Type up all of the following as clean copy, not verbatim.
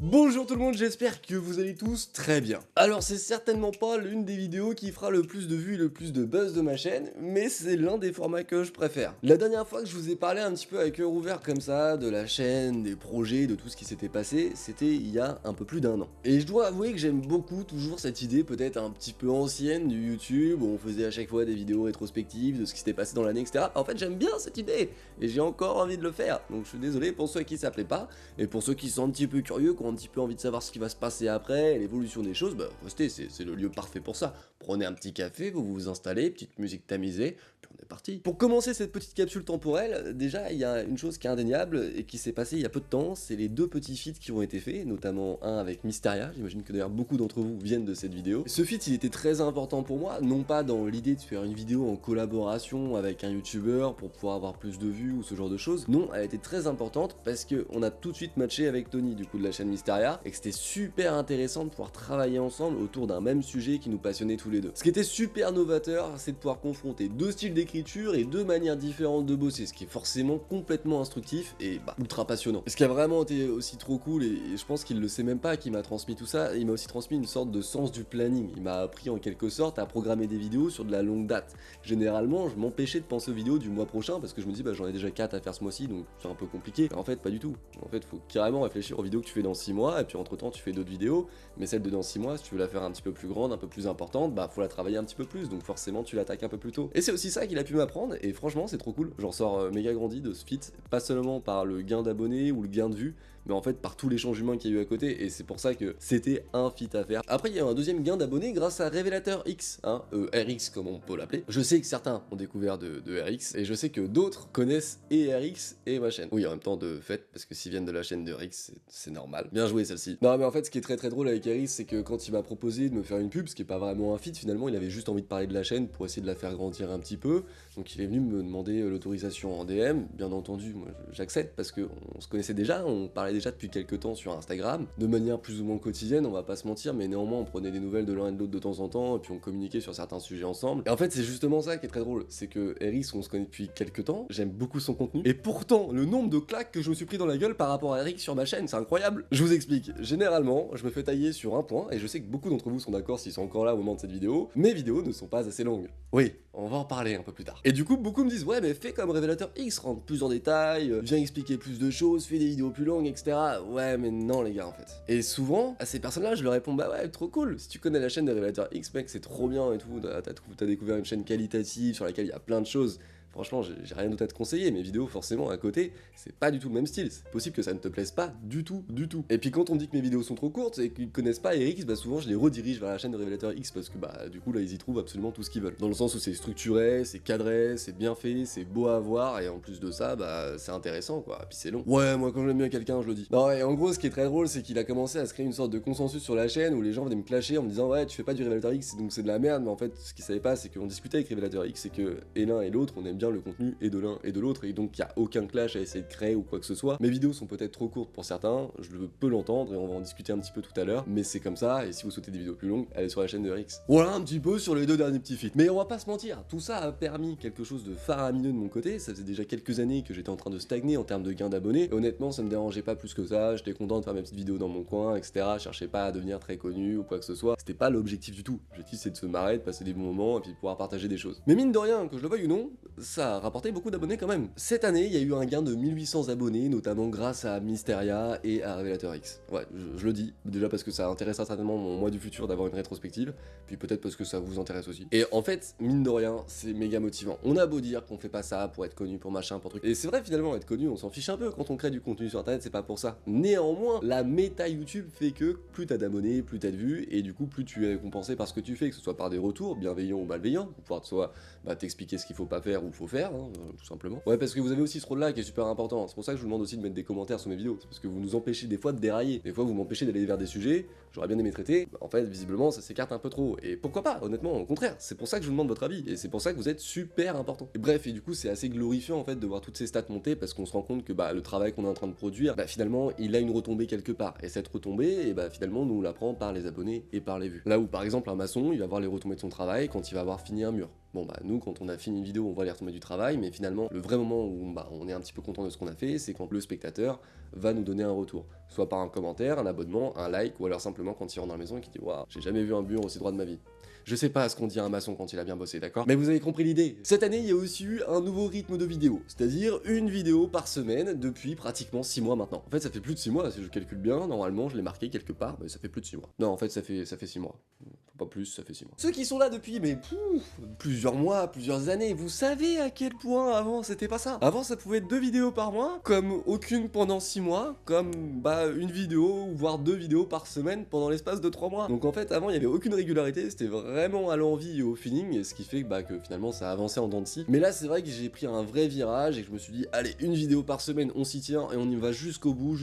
Bonjour tout le monde, j'espère que vous allez tous très bien. Alors c'est certainement pas l'une des vidéos qui fera le plus de vues et le plus de buzz de ma chaîne, mais c'est l'un des formats que je préfère. La dernière fois que je vous ai parlé un petit peu avec cœur ouvert comme ça, de la chaîne, des projets, de tout ce qui s'était passé, c'était il y a un peu plus d'1 an. Et je dois avouer que j'aime beaucoup toujours cette idée peut-être un petit peu ancienne du YouTube, où on faisait à chaque fois des vidéos rétrospectives de ce qui s'était passé dans l'année, etc. En fait j'aime bien cette idée, et j'ai encore envie de le faire, donc je suis désolé pour ceux à qui ça plaît pas, et pour ceux qui sont un petit peu curieux, qui ont un petit peu envie de savoir ce qui va se passer après, l'évolution des choses, bah restez, c'est le lieu parfait pour ça. Prenez un petit café, vous vous installez, petite musique tamisée, puis on est parti. Pour commencer cette petite capsule temporelle, déjà il y a une chose qui est indéniable et qui s'est passée il y a peu de temps, c'est les deux petits feats qui ont été faits, notamment un avec Mysteria, j'imagine que d'ailleurs beaucoup d'entre vous viennent de cette vidéo. Ce feat il était très important pour moi, non pas dans l'idée de faire une vidéo en collaboration avec un youtubeur pour pouvoir avoir plus de vues ou ce genre de choses, non, elle était très importante parce qu'on a tout de suite matché avec Tony du coup de la chaîne Mysteria, et que c'était super intéressant de pouvoir travailler ensemble autour d'un même sujet qui nous passionnait tous les deux. Ce qui était super novateur, c'est de pouvoir confronter deux styles d'écriture et deux manières différentes de bosser, ce qui est forcément complètement instructif et ultra passionnant. Ce qui a vraiment été aussi trop cool, et je pense qu'il le sait même pas, qu'il m'a transmis tout ça, il m'a aussi transmis une sorte de sens du planning. Il m'a appris en quelque sorte à programmer des vidéos sur de la longue date. Généralement, je m'empêchais de penser aux vidéos du mois prochain parce que je me dis bah j'en ai déjà 4 à faire ce mois-ci, donc c'est un peu compliqué. En fait, pas du tout. En fait, faut carrément réfléchir aux vidéos que tu fais dans 6 mois, et puis entre temps tu fais d'autres vidéos, mais celle de dans 6 mois, si tu veux la faire un petit peu plus grande, un peu plus importante, bah faut la travailler un petit peu plus, donc forcément tu l'attaques un peu plus tôt. Et c'est aussi ça qu'il a pu m'apprendre, et franchement c'est trop cool, j'en sors méga grandi de ce feat, pas seulement par le gain d'abonnés ou le gain de vues, mais en fait par tout l'échange humain qu'il y a eu à côté, et c'est pour ça que c'était un feat à faire. Après il y a un deuxième gain d'abonnés grâce à Révélateur X, hein, RX comme on peut l'appeler. Je sais que certains ont découvert de RX, et je sais que d'autres connaissent et RX et ma chaîne. Oui, en même temps de fait, parce que s'ils viennent de la chaîne de RX, c'est normal. Bien joué celle-ci. Non mais en fait ce qui est très drôle avec RX, c'est que quand il m'a proposé de me faire une pub, ce qui est pas vraiment un feat finalement, il avait juste envie de parler de la chaîne pour essayer de la faire grandir un petit peu, donc il est venu me demander l'autorisation en DM, bien entendu moi j'accepte parce que on se connaissait déjà, on parlait déjà depuis quelques temps sur Instagram, de manière plus ou moins quotidienne, on va pas se mentir, mais néanmoins on prenait des nouvelles de l'un et de l'autre de temps en temps, et puis on communiquait sur certains sujets ensemble. Et en fait c'est justement ça qui est très drôle, c'est que RX on se connaît depuis quelques temps, j'aime beaucoup son contenu, et pourtant le nombre de claques que je me suis pris dans la gueule par rapport à RX sur ma chaîne, c'est incroyable. Je vous explique, généralement je me fais tailler sur un point, et je sais que beaucoup d'entre vous sont d'accord s'ils sont encore là au moment de cette vidéo, mes vidéos ne sont pas assez longues. Oui, on va en parler un peu plus tard. Et du coup beaucoup me disent ouais mais fais comme Révélateur X, rentre plus en détail, viens expliquer plus de choses, fais des vidéos plus longues, etc. Ouais mais non les gars en fait. Et souvent, à ces personnes-là, je leur réponds bah ouais trop cool, si tu connais la chaîne de Révélateur X mec c'est trop bien et tout, t'as découvert une chaîne qualitative sur laquelle il y a plein de choses. Franchement, j'ai rien d'autre à te conseiller, mes vidéos, forcément, à côté, c'est pas du tout le même style, c'est possible que ça ne te plaise pas du tout. Et puis quand on me dit que mes vidéos sont trop courtes et qu'ils connaissent pas RX, bah souvent je les redirige vers la chaîne de Révélateur X parce que bah du coup là ils y trouvent absolument tout ce qu'ils veulent. Dans le sens où c'est structuré, c'est cadré, c'est bien fait, c'est beau à voir, et en plus de ça, bah c'est intéressant quoi, et puis c'est long. Ouais, moi quand j'aime bien quelqu'un, je le dis. Non, et en gros, ce qui est très drôle, c'est qu'il a commencé à se créer une sorte de consensus sur la chaîne où les gens venaient me clasher en me disant ouais, tu fais pas du Révélateur X, donc c'est de la merde, mais en fait, ce qu'ils savaient pas, c'est qu'on discutait avec Révélateur X, c'est que et l'un et l'autre, on aime bien le contenu et de l'un et de l'autre, et donc il y a aucun clash à essayer de créer ou quoi que ce soit. Mes vidéos sont peut-être trop courtes pour certains, je peux l'entendre et on va en discuter un petit peu tout à l'heure, mais c'est comme ça, et si vous souhaitez des vidéos plus longues, allez sur la chaîne de RX. Voilà un petit peu sur les deux derniers petits feats. Mais on va pas se mentir, tout ça a permis quelque chose de faramineux de mon côté, ça faisait déjà quelques années que j'étais en train de stagner en termes de gains d'abonnés, et honnêtement ça me dérangeait pas plus que ça, j'étais content de faire mes petites vidéos dans mon coin, etc. Je cherchais pas à devenir très connu ou quoi que ce soit, c'était pas l'objectif du tout. L'objectif c'est de se marrer, de passer des bons moments et puis de pouvoir partager des choses. Mais mine de rien, que je le veuille ou non, ça a rapporté beaucoup d'abonnés quand même. Cette année, il y a eu un gain de 1800 abonnés, notamment grâce à Mysteria et à Révélateur X. Ouais, je le dis, déjà parce que ça intéressera certainement mon moi du futur d'avoir une rétrospective, puis peut-être parce que ça vous intéresse aussi. Et en fait, mine de rien, c'est méga motivant. On a beau dire qu'on fait pas ça pour être connu, pour machin, pour truc. Et c'est vrai finalement, être connu, on s'en fiche un peu quand on crée du contenu sur internet, c'est pas pour ça. Néanmoins, la méta YouTube fait que plus t'as d'abonnés, plus t'as de vues, et du coup, plus tu es récompensé par ce que tu fais, que ce soit par des retours, bienveillants ou malveillants, pour pouvoir soit t'expliquer ce qu'il faut pas faire ou faut faire, hein, tout simplement. Ouais, parce que vous avez aussi ce rôle-là qui est super important. C'est pour ça que je vous demande aussi de mettre des commentaires sur mes vidéos. C'est parce que vous nous empêchez des fois de dérailler. Des fois, vous m'empêchez d'aller vers des sujets, j'aurais bien aimé traiter. En fait, visiblement, ça s'écarte un peu trop. Et pourquoi pas, honnêtement, au contraire. C'est pour ça que je vous demande votre avis. Et c'est pour ça que vous êtes super important. Et bref, et du coup, c'est assez glorifiant en fait de voir toutes ces stats monter parce qu'on se rend compte que le travail qu'on est en train de produire, finalement, il a une retombée quelque part. Et cette retombée, et finalement, nous on la prend par les abonnés et par les vues. Là où par exemple un maçon, il va voir les retombées de son travail quand il va avoir fini un mur. Bon bah nous quand on a fini une vidéo on voit les retombées du travail, mais finalement le vrai moment où on est un petit peu content de ce qu'on a fait, c'est quand le spectateur va nous donner un retour. Soit par un commentaire, un abonnement, un like, ou alors simplement quand il rentre dans la maison et qu'il dit waouh, j'ai jamais vu un mur aussi droit de ma vie. Je sais pas ce qu'on dit à un maçon quand il a bien bossé, d'accord? Mais vous avez compris l'idée. Cette année, il y a aussi eu un nouveau rythme de vidéo, c'est-à-dire une vidéo par semaine depuis pratiquement 6 mois maintenant. En fait, ça fait plus de 6 mois, si je calcule bien, normalement, je l'ai marqué quelque part, mais ça fait plus de 6 mois. Non, en fait, ça fait 6 mois. Pas plus, ça fait 6 mois. Ceux qui sont là depuis, mais plusieurs mois, plusieurs années, vous savez à quel point avant c'était pas ça. Avant, ça pouvait être 2 vidéos par mois, comme aucune pendant 6 mois, comme une vidéo, voire 2 vidéos par semaine pendant l'espace de 3 mois. Donc en fait, avant, il y avait aucune régularité, c'était vraiment à l'envie et au feeling, ce qui fait que finalement ça a avancé en dents de scie. Mais là, c'est vrai que j'ai pris un vrai virage et que je me suis dit, allez, une vidéo par semaine, on s'y tient et on y va jusqu'au bout,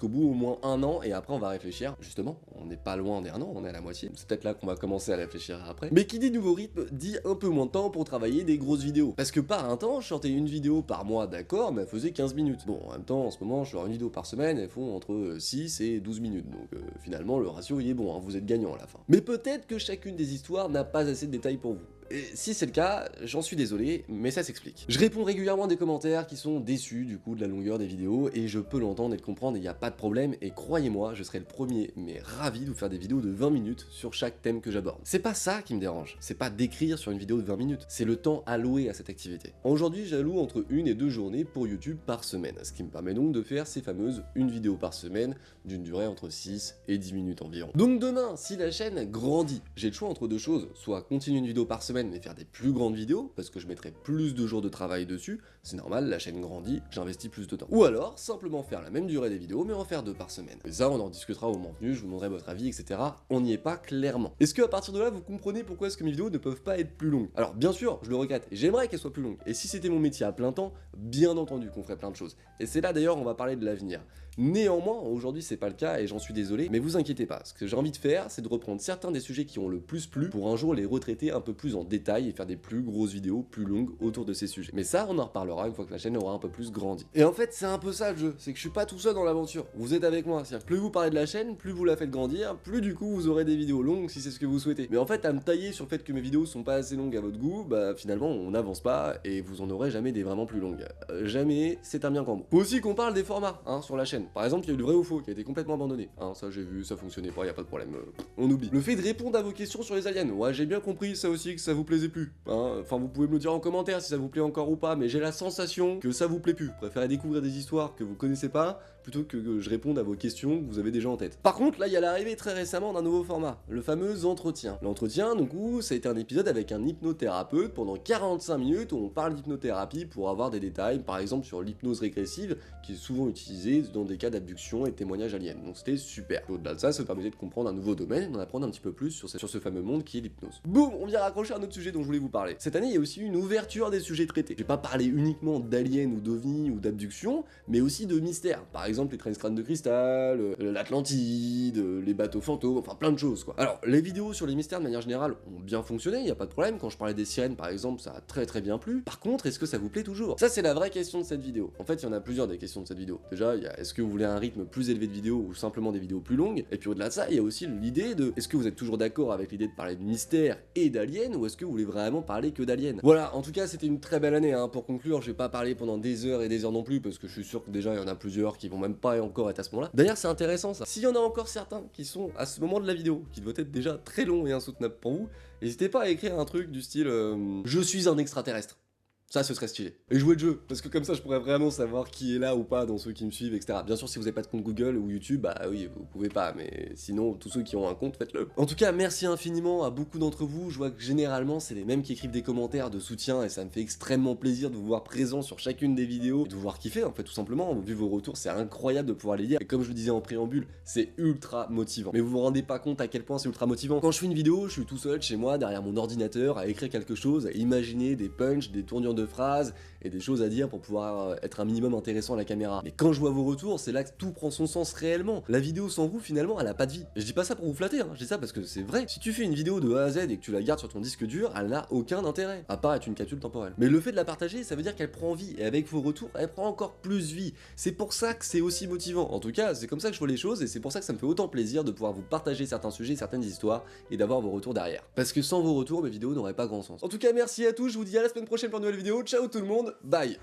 au moins 1 an, et après on va réfléchir. Justement, on n'est pas loin des 1 an, on est à la moitié. C'est peut-être là qu'on va commencer à réfléchir après. Mais qui dit nouveau rythme, dit un peu moins de temps pour travailler des grosses vidéos. Parce que par un temps, je sortais une vidéo par mois, d'accord, mais elle faisait 15 minutes. Bon, en même temps, en ce moment, je sors une vidéo par semaine, elles font entre 6 et 12 minutes. Donc finalement, le ratio, il est bon, hein, vous êtes gagnant à la fin. Mais peut-être que chacune des histoires n'a pas assez de détails pour vous. Et si c'est le cas, j'en suis désolé, mais ça s'explique. Je réponds régulièrement à des commentaires qui sont déçus du coup de la longueur des vidéos, et je peux l'entendre et le comprendre, il n'y a pas de problème, et croyez-moi, je serai le premier, mais ravi de vous faire des vidéos de 20 minutes sur chaque thème que j'aborde. C'est pas ça qui me dérange, c'est pas d'écrire sur une vidéo de 20 minutes, c'est le temps alloué à cette activité. Aujourd'hui, j'alloue entre 1 et 2 journées pour YouTube par semaine, ce qui me permet donc de faire ces fameuses une vidéo par semaine, d'une durée entre 6 et 10 minutes environ. Donc demain, si la chaîne grandit, j'ai le choix entre deux choses, soit continuer une vidéo par semaine mais faire des plus grandes vidéos, parce que je mettrai plus de jours de travail dessus, c'est normal, la chaîne grandit, j'investis plus de temps. Ou alors, simplement faire la même durée des vidéos, mais en faire 2 par semaine. Et ça, on en discutera au moment venu, je vous demanderai votre avis, etc. On n'y est pas clairement. Est-ce que à partir de là, vous comprenez pourquoi est-ce que mes vidéos ne peuvent pas être plus longues? Alors bien sûr, je le regrette, et j'aimerais qu'elles soient plus longues. Et si c'était mon métier à plein temps, bien entendu qu'on ferait plein de choses. Et c'est là d'ailleurs, on va parler de l'avenir. Néanmoins, aujourd'hui c'est pas le cas et j'en suis désolé, mais vous inquiétez pas, ce que j'ai envie de faire, c'est de reprendre certains des sujets qui ont le plus plu pour un jour les retraiter un peu plus en détail et faire des plus grosses vidéos, plus longues autour de ces sujets. Mais ça, on en reparlera une fois que la chaîne aura un peu plus grandi. Et en fait, c'est un peu ça le jeu, c'est que je suis pas tout seul dans l'aventure, vous êtes avec moi, c'est-à-dire plus vous parlez de la chaîne, plus vous la faites grandir, plus du coup vous aurez des vidéos longues si c'est ce que vous souhaitez. Mais en fait, à me tailler sur le fait que mes vidéos sont pas assez longues à votre goût, bah finalement on n'avance pas et vous en aurez jamais des vraiment plus longues. Jamais, c'est un bien grand mot. Faut aussi qu'on parle des formats, hein, sur la chaîne. Par exemple, il y a eu le vrai ou faux qui a été complètement abandonné. Hein, ça j'ai vu, ça fonctionnait pas, y a pas de problème. On oublie. Le fait de répondre à vos questions sur les aliens, ouais j'ai bien compris ça aussi que ça vous plaisait plus. Hein. Enfin vous pouvez me le dire en commentaire si ça vous plaît encore ou pas, mais j'ai la sensation que ça vous plaît plus. Vous préférez découvrir des histoires que vous connaissez pas, plutôt que je réponde à vos questions que vous avez déjà en tête. Par contre là il y a l'arrivée très récemment d'un nouveau format, le fameux entretien. L'entretien donc où ça a été un épisode avec un hypnothérapeute pendant 45 minutes où on parle d'hypnothérapie pour avoir des détails, par exemple sur l'hypnose régressive qui est souvent utilisée dans des cas d'abduction et témoignages aliens. Donc c'était super. Au-delà de ça, ça permettait de comprendre un nouveau domaine et d'en apprendre un petit peu plus sur ce fameux monde qui est l'hypnose. Boum, on vient raccrocher à un autre sujet dont je voulais vous parler. Cette année, il y a aussi une ouverture des sujets traités. Je vais pas parler uniquement d'aliens ou d'ovnis ou d'abduction, mais aussi de mystères. Par exemple, les trains crânes de cristal, l'Atlantide, les bateaux fantômes, enfin plein de choses quoi. Alors, les vidéos sur les mystères de manière générale ont bien fonctionné, il y a pas de problème. Quand je parlais des sirènes par exemple, ça a très bien plu. Par contre, est-ce que ça vous plaît toujours? Ça c'est la vraie question de cette vidéo. En fait, il y en a plusieurs des questions de cette vidéo. Déjà, il y a est-ce que vous voulez un rythme plus élevé de vidéos ou simplement des vidéos plus longues? Et puis au-delà de ça, il y a aussi l'idée de est-ce que vous êtes toujours d'accord avec l'idée de parler de mystère et d'aliens ou est-ce que vous voulez vraiment parler que d'aliens? Voilà, en tout cas, c'était une très belle année hein. Pour conclure, je vais pas parler pendant des heures et des heures non plus parce que je suis sûr que déjà il y en a plusieurs qui vont même pas encore être à ce moment-là. D'ailleurs, c'est intéressant ça. S'il y en a encore certains qui sont à ce moment de la vidéo, qui doit être déjà très long et insoutenable pour vous, n'hésitez pas à écrire un truc du style je suis un extraterrestre. Ça, ce serait stylé. Et jouer le jeu, parce que comme ça, je pourrais vraiment savoir qui est là ou pas dans ceux qui me suivent, etc. Bien sûr, si vous n'avez pas de compte Google ou YouTube, bah oui, vous pouvez pas, mais sinon, tous ceux qui ont un compte, faites-le. En tout cas, merci infiniment à beaucoup d'entre vous. Je vois que généralement, c'est les mêmes qui écrivent des commentaires de soutien et ça me fait extrêmement plaisir de vous voir présent sur chacune des vidéos et de vous voir kiffer, en fait, tout simplement. Vu vos retours, c'est incroyable de pouvoir les lire. Et comme je le disais en préambule, c'est ultra motivant. Mais vous vous rendez pas compte à quel point c'est ultra motivant. Quand je fais une vidéo, je suis tout seul chez moi, derrière mon ordinateur, à écrire quelque chose, à imaginer des punchs, des tournures de phrases, et des choses à dire pour pouvoir être un minimum intéressant à la caméra. Mais quand je vois vos retours, c'est là que tout prend son sens réellement. La vidéo sans vous, finalement, elle a pas de vie. Et je dis pas ça pour vous flatter, hein, je dis ça parce que c'est vrai. Si tu fais une vidéo de A à Z et que tu la gardes sur ton disque dur, elle n'a aucun intérêt, à part être une capsule temporelle. Mais le fait de la partager, ça veut dire qu'elle prend vie, et avec vos retours, elle prend encore plus vie. C'est pour ça que c'est aussi motivant. En tout cas, c'est comme ça que je vois les choses, et c'est pour ça que ça me fait autant plaisir de pouvoir vous partager certains sujets, certaines histoires, et d'avoir vos retours derrière. Parce que sans vos retours, mes vidéos n'auraient pas grand sens. En tout cas, merci à tous, je vous dis à la semaine prochaine pour une nouvelle vidéo. Ciao tout le monde, bye.